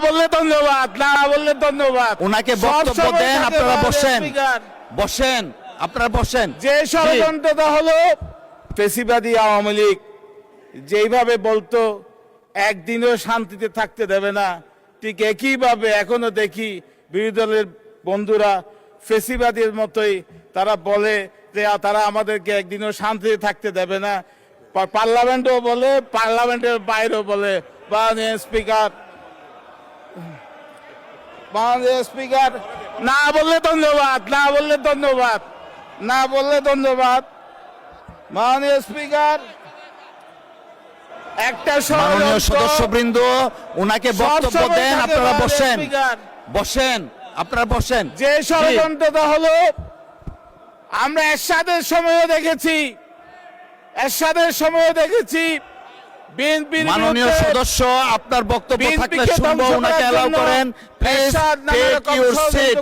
বললে ধন্যবাদ, না বললে ধন্যবাদ। ওনাকে বক্তব্য দেন, আপনারা বসেন বসেন, আপনারা বসেন। যে ষড়যন্ত্রটা হলো ফেসিবাদী আওয়ামী লীগ যেইভাবে বলতো একদিনও শান্তিতে থাকতে দেবে না, ঠিক একইভাবে এখনো দেখি বিরোধী দলের বন্ধুরা ফেসিবাদীর মতোই তারা বলে যে তারা আমাদেরকে একদিনও শান্তিতে থাকতে দেবে না। পার্লামেন্টও বলে, পার্লামেন্টের বাইরেও বলে। মাননীয় স্পিকার, মাননীয় স্পিকার, না বললে ধন্যবাদ, না বললে ধন্যবাদ, না বললে ধন্যবাদ। মাননীয় স্পিকার, একটা মাননীয় সদস্যবৃন্দ ওনাকে বক্তব্য দেন, আপনারা বসেন বসেন, আপনারা বসেন। যে ষড়যন্ত্রটা হলো আমরা এরশাদের সময়ও দেখেছি, এরশাদের সময়ও দেখেছি বিএনপির মাননীয় সদস্য আপনার বক্তব্য থাকলে শুনবো, ওনাকে এলাও করেন প্লিজ। টেক ইউর সিট,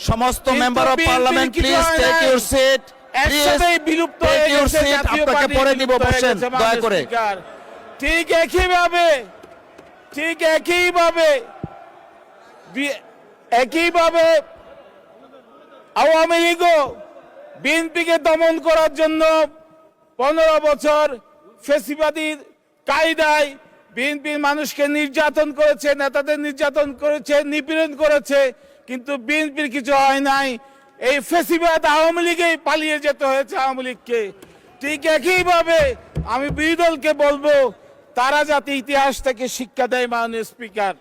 সমস্ত member of parliament please take your seat, এরশাদেই বিলুপ্ত হয়ে গেছে জাতীয় আপনাকে পার্টি, পরে দিব, বসেন দয়া করে। ঠিক একইভাবে, ঠিক একইভাবে একইভাবে আওয়ামী লীগও বিএনপিকে দমন করার জন্য 15 বছর ফেসিবাদী কায়দায় বিএনপির মানুষকে নির্যাতন করেছে, নেতাদের নির্যাতন করেছে, নিপীড়ন করেছে, কিন্তু বিএনপির কিছু হয় নাই। এই ফেসিবাদ আওয়ামী লীগেই পালিয়ে যেতে হয়েছে আওয়ামী লীগকে। ঠিক একইভাবে আমি বিরোধী দলকে বলবো তারা যাতে ইতিহাস থেকে শিক্ষা দেয়। মাননীয় স্পিকার।